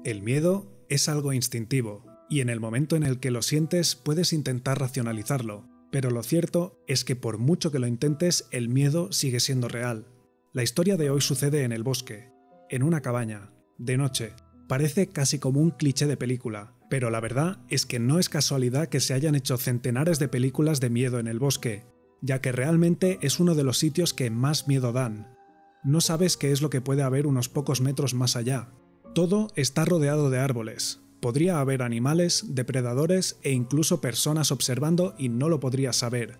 El miedo es algo instintivo, y en el momento en el que lo sientes puedes intentar racionalizarlo, pero lo cierto es que por mucho que lo intentes, el miedo sigue siendo real. La historia de hoy sucede en el bosque, en una cabaña, de noche. Parece casi como un cliché de película, pero la verdad es que no es casualidad que se hayan hecho centenares de películas de miedo en el bosque, ya que realmente es uno de los sitios que más miedo dan. No sabes qué es lo que puede haber unos pocos metros más allá. Todo está rodeado de árboles. Podría haber animales, depredadores e incluso personas observando y no lo podrías saber.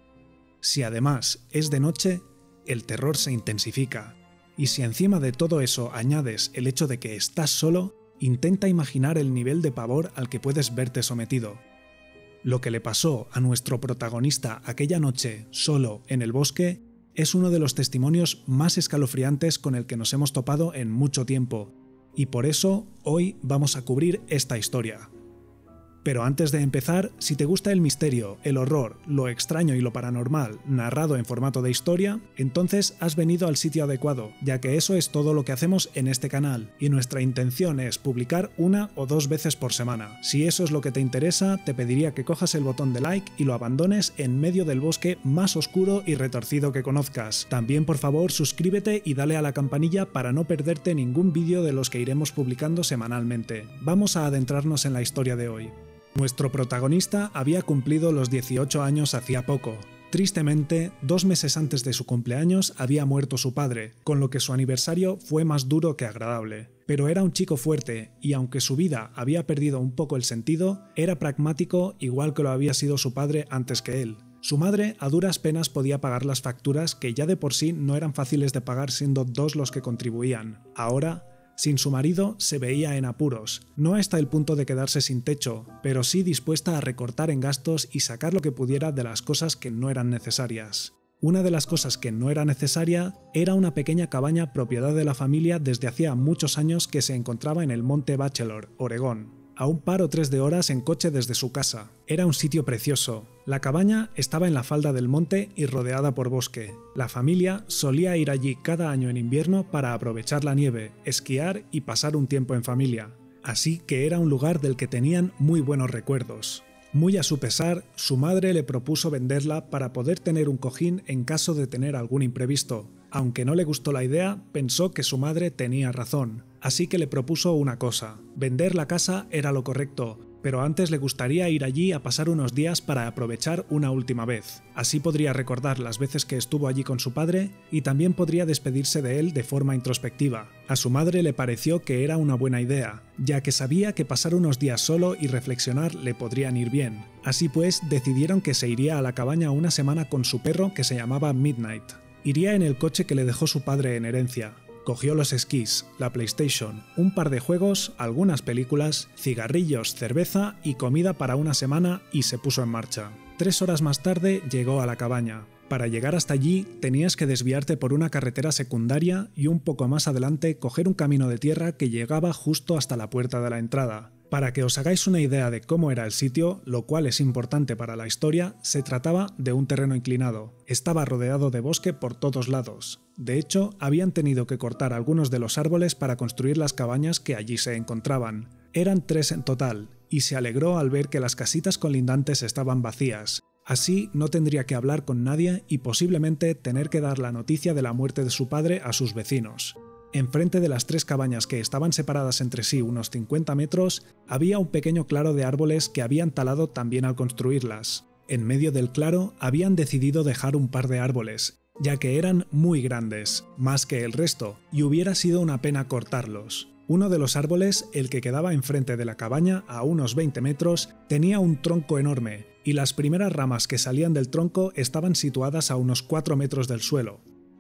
Si además es de noche, el terror se intensifica. Y si encima de todo eso añades el hecho de que estás solo, intenta imaginar el nivel de pavor al que puedes verte sometido. Lo que le pasó a nuestro protagonista aquella noche, solo en el bosque, es uno de los testimonios más escalofriantes con el que nos hemos topado en mucho tiempo, y por eso hoy vamos a cubrir esta historia. Pero antes de empezar, si te gusta el misterio, el horror, lo extraño y lo paranormal narrado en formato de historia, entonces has venido al sitio adecuado, ya que eso es todo lo que hacemos en este canal, y nuestra intención es publicar 1 o 2 veces por semana. Si eso es lo que te interesa, te pediría que cojas el botón de like y lo abandones en medio del bosque más oscuro y retorcido que conozcas. También, por favor, suscríbete y dale a la campanilla para no perderte ningún vídeo de los que iremos publicando semanalmente. Vamos a adentrarnos en la historia de hoy. Nuestro protagonista había cumplido los 18 años hacía poco. Tristemente, 2 meses antes de su cumpleaños había muerto su padre, con lo que su aniversario fue más duro que agradable. Pero era un chico fuerte, y aunque su vida había perdido un poco el sentido, era pragmático igual que lo había sido su padre antes que él. Su madre a duras penas podía pagar las facturas que ya de por sí no eran fáciles de pagar siendo 2 los que contribuían. Ahora, sin su marido, se veía en apuros, no hasta el punto de quedarse sin techo, pero sí dispuesta a recortar en gastos y sacar lo que pudiera de las cosas que no eran necesarias. Una de las cosas que no era necesaria era una pequeña cabaña propiedad de la familia desde hacía muchos años que se encontraba en el Monte Bachelor, Oregón, a un par o 3 de horas en coche desde su casa. Era un sitio precioso. La cabaña estaba en la falda del monte y rodeada por bosque. La familia solía ir allí cada año en invierno para aprovechar la nieve, esquiar y pasar un tiempo en familia. Así que era un lugar del que tenían muy buenos recuerdos. Muy a su pesar, su madre le propuso venderla para poder tener un cojín en caso de tener algún imprevisto. Aunque no le gustó la idea, pensó que su madre tenía razón. Así que le propuso una cosa: vender la casa era lo correcto, pero antes le gustaría ir allí a pasar unos días para aprovechar una última vez. Así podría recordar las veces que estuvo allí con su padre y también podría despedirse de él de forma introspectiva. A su madre le pareció que era una buena idea, ya que sabía que pasar unos días solo y reflexionar le podrían ir bien. Así pues, decidieron que se iría a la cabaña una semana con su perro que se llamaba Midnight. Iría en el coche que le dejó su padre en herencia. Cogió los esquís, la PlayStation, un par de juegos, algunas películas, cigarrillos, cerveza y comida para una semana y se puso en marcha. 3 horas más tarde llegó a la cabaña. Para llegar hasta allí tenías que desviarte por una carretera secundaria y un poco más adelante coger un camino de tierra que llegaba justo hasta la puerta de la entrada. Para que os hagáis una idea de cómo era el sitio, lo cual es importante para la historia, se trataba de un terreno inclinado. Estaba rodeado de bosque por todos lados. De hecho, habían tenido que cortar algunos de los árboles para construir las cabañas que allí se encontraban. Eran 3 en total, y se alegró al ver que las casitas colindantes estaban vacías. Así no tendría que hablar con nadie y posiblemente tener que dar la noticia de la muerte de su padre a sus vecinos. Enfrente de las 3 cabañas que estaban separadas entre sí unos 50 metros, había un pequeño claro de árboles que habían talado también al construirlas. En medio del claro habían decidido dejar un par de árboles, ya que eran muy grandes, más que el resto, y hubiera sido una pena cortarlos. Uno de los árboles, el que quedaba enfrente de la cabaña a unos 20 metros, tenía un tronco enorme, y las primeras ramas que salían del tronco estaban situadas a unos 4 metros del suelo.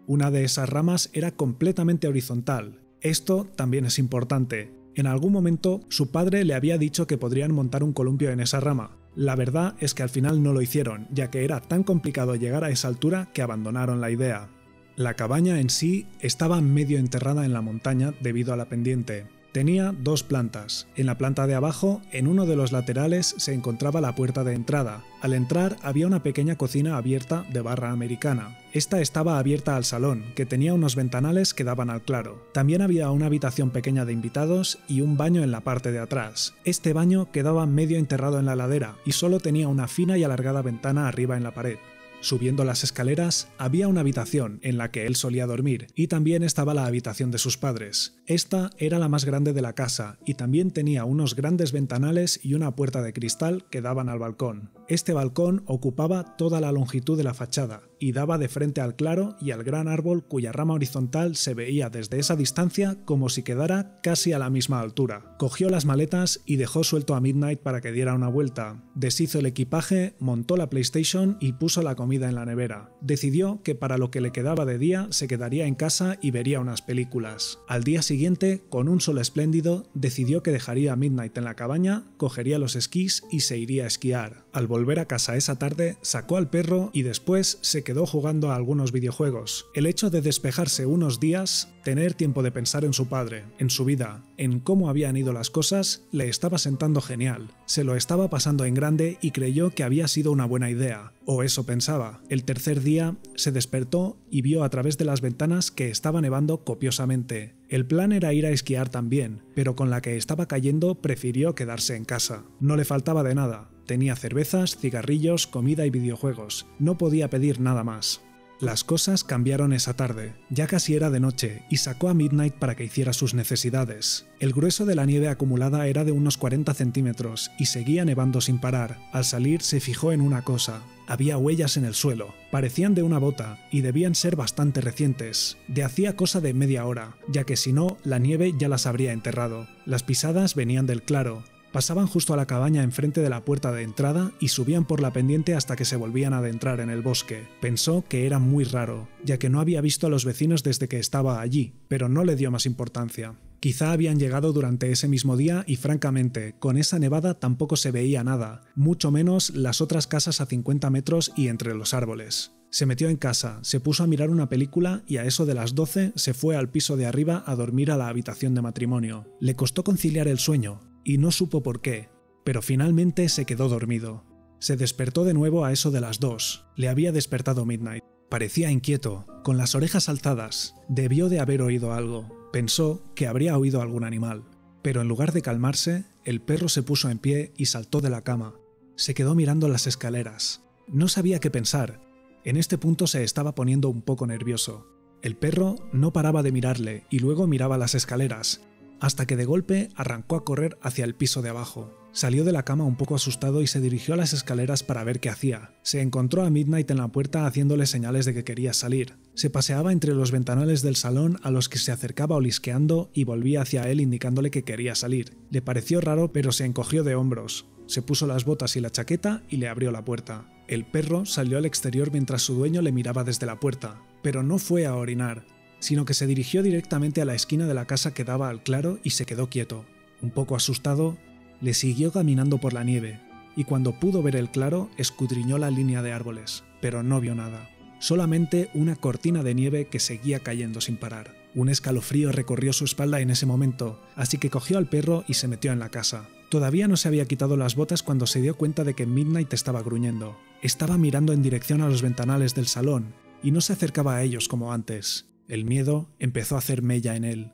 Una de esas ramas era completamente horizontal. Esto también es importante. En algún momento, su padre le había dicho que podrían montar un columpio en esa rama. La verdad es que al final no lo hicieron, ya que era tan complicado llegar a esa altura que abandonaron la idea. La cabaña en sí estaba medio enterrada en la montaña debido a la pendiente. Tenía 2 plantas. En la planta de abajo, en uno de los laterales, se encontraba la puerta de entrada. Al entrar había una pequeña cocina abierta de barra americana. Esta estaba abierta al salón, que tenía unos ventanales que daban al claro. También había una habitación pequeña de invitados y un baño en la parte de atrás. Este baño quedaba medio enterrado en la ladera y solo tenía una fina y alargada ventana arriba en la pared. Subiendo las escaleras, había una habitación en la que él solía dormir y también estaba la habitación de sus padres. Esta era la más grande de la casa y también tenía unos grandes ventanales y una puerta de cristal que daban al balcón. Este balcón ocupaba toda la longitud de la fachada y daba de frente al claro y al gran árbol cuya rama horizontal se veía desde esa distancia como si quedara casi a la misma altura. Cogió las maletas y dejó suelto a Midnight para que diera una vuelta. Deshizo el equipaje, montó la PlayStation y puso la comida en la nevera. Decidió que para lo que le quedaba de día se quedaría en casa y vería unas películas. Al día siguiente, con un sol espléndido, decidió que dejaría a Midnight en la cabaña, cogería los esquís y se iría a esquiar. Al volver a casa esa tarde, sacó al perro y después se quedó jugando a algunos videojuegos. El hecho de despejarse unos días, tener tiempo de pensar en su padre, en su vida, en cómo habían ido las cosas, le estaba sentando genial. Se lo estaba pasando en grande y creyó que había sido una buena idea. O eso pensaba. El tercer día se despertó y vio a través de las ventanas que estaba nevando copiosamente. El plan era ir a esquiar también, pero con la que estaba cayendo prefirió quedarse en casa. No le faltaba de nada. Tenía cervezas, cigarrillos, comida y videojuegos. No podía pedir nada más. Las cosas cambiaron esa tarde. Ya casi era de noche y sacó a Midnight para que hiciera sus necesidades. El grueso de la nieve acumulada era de unos 40 centímetros y seguía nevando sin parar. Al salir se fijó en una cosa. Había huellas en el suelo. Parecían de una bota y debían ser bastante recientes. De hacía cosa de media hora, ya que si no, la nieve ya las habría enterrado. Las pisadas venían del claro. Pasaban justo a la cabaña enfrente de la puerta de entrada y subían por la pendiente hasta que se volvían a adentrar en el bosque. Pensó que era muy raro, ya que no había visto a los vecinos desde que estaba allí, pero no le dio más importancia. Quizá habían llegado durante ese mismo día y francamente, con esa nevada tampoco se veía nada, mucho menos las otras casas a 50 metros y entre los árboles. Se metió en casa, se puso a mirar una película y a eso de las 12 se fue al piso de arriba a dormir a la habitación de matrimonio. Le costó conciliar el sueño, y no supo por qué, pero finalmente se quedó dormido. Se despertó de nuevo a eso de las 2. Le había despertado Midnight. Parecía inquieto, con las orejas alzadas. Debió de haber oído algo. Pensó que habría oído algún animal. Pero en lugar de calmarse, el perro se puso en pie y saltó de la cama. Se quedó mirando las escaleras. No sabía qué pensar. En este punto se estaba poniendo un poco nervioso. El perro no paraba de mirarle y luego miraba las escaleras, hasta que de golpe arrancó a correr hacia el piso de abajo. Salió de la cama un poco asustado y se dirigió a las escaleras para ver qué hacía. Se encontró a Midnight en la puerta haciéndole señales de que quería salir. Se paseaba entre los ventanales del salón a los que se acercaba olisqueando y volvía hacia él indicándole que quería salir. Le pareció raro, pero se encogió de hombros. Se puso las botas y la chaqueta y le abrió la puerta. El perro salió al exterior mientras su dueño le miraba desde la puerta, pero no fue a orinar, sino que se dirigió directamente a la esquina de la casa que daba al claro y se quedó quieto. Un poco asustado, le siguió caminando por la nieve, y cuando pudo ver el claro, escudriñó la línea de árboles, pero no vio nada. Solamente una cortina de nieve que seguía cayendo sin parar. Un escalofrío recorrió su espalda en ese momento, así que cogió al perro y se metió en la casa. Todavía no se había quitado las botas cuando se dio cuenta de que Midnight estaba gruñendo. Estaba mirando en dirección a los ventanales del salón, y no se acercaba a ellos como antes. El miedo empezó a hacer mella en él.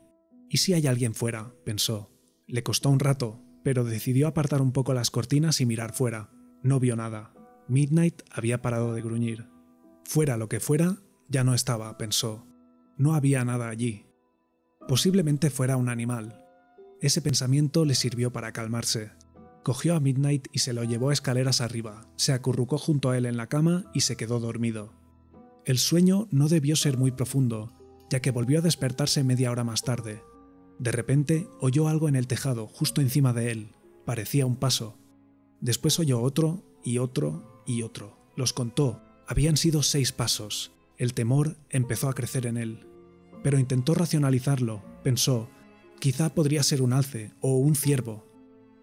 ¿Y si hay alguien fuera?, pensó. Le costó un rato, pero decidió apartar un poco las cortinas y mirar fuera. No vio nada. Midnight había parado de gruñir. Fuera lo que fuera, ya no estaba, pensó. No había nada allí. Posiblemente fuera un animal. Ese pensamiento le sirvió para calmarse. Cogió a Midnight y se lo llevó escaleras arriba. Se acurrucó junto a él en la cama y se quedó dormido. El sueño no debió ser muy profundo, ya que volvió a despertarse media hora más tarde. De repente oyó algo en el tejado, justo encima de él. Parecía un paso. Después oyó otro, y otro, y otro. Los contó. Habían sido 6 pasos. El temor empezó a crecer en él. Pero intentó racionalizarlo. Pensó, quizá podría ser un alce o un ciervo.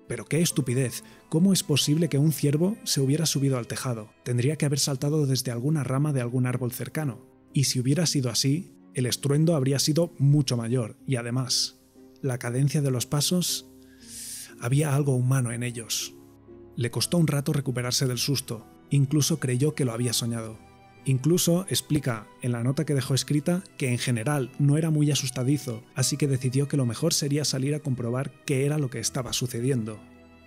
Pero qué estupidez. ¿Cómo es posible que un ciervo se hubiera subido al tejado? Tendría que haber saltado desde alguna rama de algún árbol cercano. Y si hubiera sido así, el estruendo habría sido mucho mayor, y además... la cadencia de los pasos, había algo humano en ellos. Le costó un rato recuperarse del susto, incluso creyó que lo había soñado. Incluso explica en la nota que dejó escrita que en general no era muy asustadizo, así que decidió que lo mejor sería salir a comprobar qué era lo que estaba sucediendo.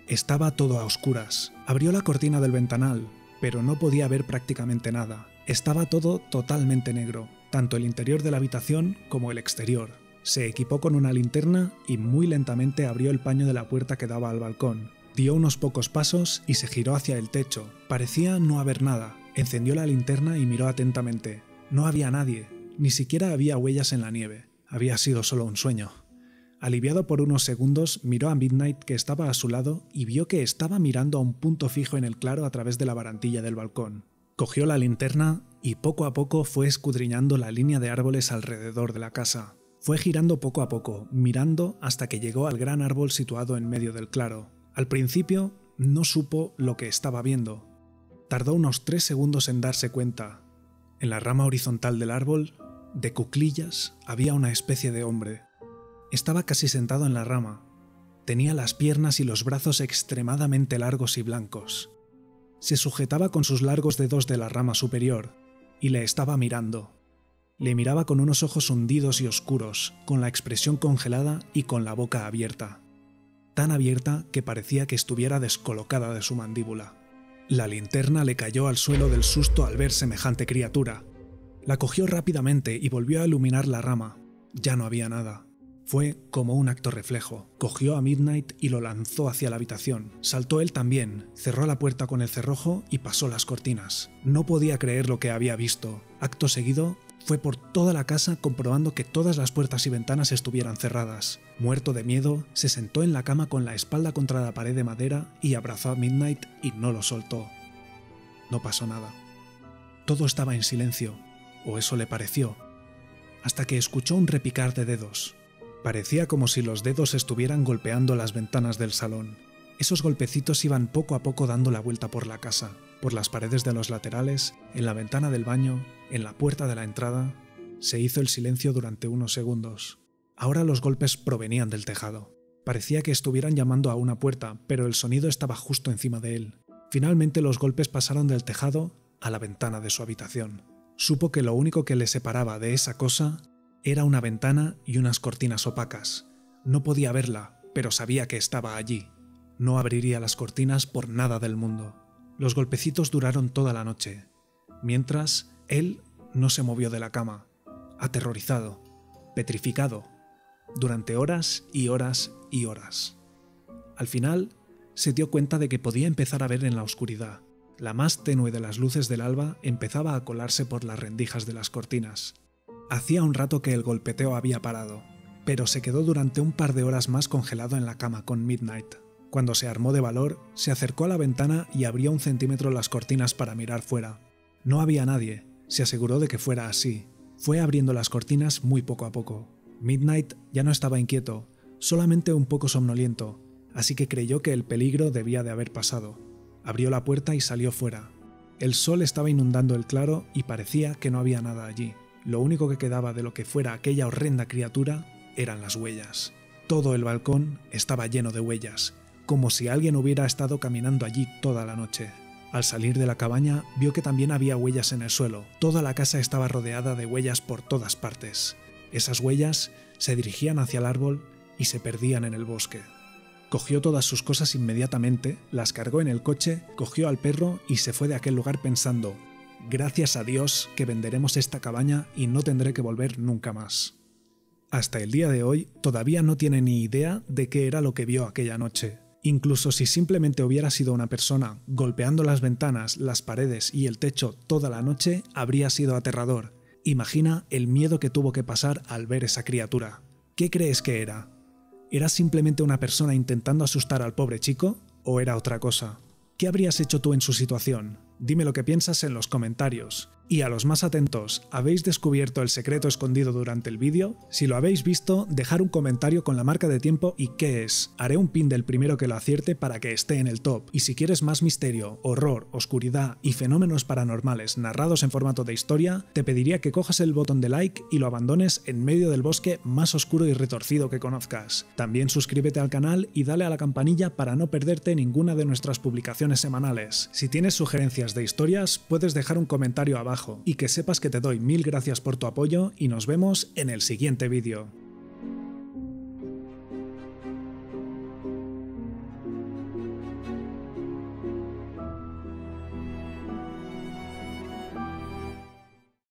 Estaba todo a oscuras. Abrió la cortina del ventanal, pero no podía ver prácticamente nada. Estaba todo totalmente negro, tanto el interior de la habitación como el exterior. Se equipó con una linterna y muy lentamente abrió el paño de la puerta que daba al balcón. Dio unos pocos pasos y se giró hacia el techo. Parecía no haber nada. Encendió la linterna y miró atentamente. No había nadie, ni siquiera había huellas en la nieve. Había sido solo un sueño. Aliviado por unos segundos, miró a Midnight, que estaba a su lado, y vio que estaba mirando a un punto fijo en el claro a través de la barandilla del balcón. Cogió la linterna y poco a poco fue escudriñando la línea de árboles alrededor de la casa. Fue girando poco a poco, mirando hasta que llegó al gran árbol situado en medio del claro. Al principio no supo lo que estaba viendo. Tardó unos 3 segundos en darse cuenta. En la rama horizontal del árbol, de cuclillas, había una especie de hombre. Estaba casi sentado en la rama. Tenía las piernas y los brazos extremadamente largos y blancos. Se sujetaba con sus largos dedos de la rama superior y le estaba mirando. Le miraba con unos ojos hundidos y oscuros, con la expresión congelada y con la boca abierta. Tan abierta que parecía que estuviera descolocada de su mandíbula. La linterna le cayó al suelo del susto al ver semejante criatura. La cogió rápidamente y volvió a iluminar la rama. Ya no había nada. Fue como un acto reflejo. Cogió a Midnight y lo lanzó hacia la habitación. Saltó él también, cerró la puerta con el cerrojo y pasó las cortinas. No podía creer lo que había visto. Acto seguido, fue por toda la casa comprobando que todas las puertas y ventanas estuvieran cerradas. Muerto de miedo, se sentó en la cama con la espalda contra la pared de madera y abrazó a Midnight y no lo soltó. No pasó nada. Todo estaba en silencio, o eso le pareció, hasta que escuchó un repicar de dedos. Parecía como si los dedos estuvieran golpeando las ventanas del salón. Esos golpecitos iban poco a poco dando la vuelta por la casa, por las paredes de los laterales, en la ventana del baño, en la puerta de la entrada. Se hizo el silencio durante unos segundos. Ahora los golpes provenían del tejado. Parecía que estuvieran llamando a una puerta, pero el sonido estaba justo encima de él. Finalmente los golpes pasaron del tejado a la ventana de su habitación. Supo que lo único que le separaba de esa cosa era una ventana y unas cortinas opacas. No podía verla, pero sabía que estaba allí. No abriría las cortinas por nada del mundo. Los golpecitos duraron toda la noche, mientras él no se movió de la cama, aterrorizado, petrificado, durante horas y horas y horas. Al final, se dio cuenta de que podía empezar a ver en la oscuridad. La más tenue de las luces del alba empezaba a colarse por las rendijas de las cortinas. Hacía un rato que el golpeteo había parado, pero se quedó durante un par de horas más congelado en la cama con Midnight. Cuando se armó de valor, se acercó a la ventana y abrió 1 centímetro las cortinas para mirar fuera. No había nadie, se aseguró de que fuera así. Fue abriendo las cortinas muy poco a poco. Midnight ya no estaba inquieto, solamente un poco somnoliento, así que creyó que el peligro debía de haber pasado. Abrió la puerta y salió fuera. El sol estaba inundando el claro y parecía que no había nada allí. Lo único que quedaba de lo que fuera aquella horrenda criatura eran las huellas. Todo el balcón estaba lleno de huellas, como si alguien hubiera estado caminando allí toda la noche. Al salir de la cabaña, vio que también había huellas en el suelo. Toda la casa estaba rodeada de huellas por todas partes. Esas huellas se dirigían hacia el árbol y se perdían en el bosque. Cogió todas sus cosas inmediatamente, las cargó en el coche, cogió al perro y se fue de aquel lugar pensando: gracias a Dios que venderemos esta cabaña y no tendré que volver nunca más. Hasta el día de hoy todavía no tiene ni idea de qué era lo que vio aquella noche. Incluso si simplemente hubiera sido una persona golpeando las ventanas, las paredes y el techo toda la noche, habría sido aterrador. Imagina el miedo que tuvo que pasar al ver esa criatura. ¿Qué crees que era? ¿Era simplemente una persona intentando asustar al pobre chico? ¿O era otra cosa? ¿Qué habrías hecho tú en su situación? Dime lo que piensas en los comentarios. Y a los más atentos, ¿habéis descubierto el secreto escondido durante el vídeo? Si lo habéis visto, dejar un comentario con la marca de tiempo y qué es. Haré un pin del primero que lo acierte para que esté en el top. Y si quieres más misterio, horror, oscuridad y fenómenos paranormales narrados en formato de historia, te pediría que cojas el botón de like y lo abandones en medio del bosque más oscuro y retorcido que conozcas. También suscríbete al canal y dale a la campanilla para no perderte ninguna de nuestras publicaciones semanales. Si tienes sugerencias de historias, puedes dejar un comentario abajo. Y que sepas que te doy 1000 gracias por tu apoyo y nos vemos en el siguiente vídeo.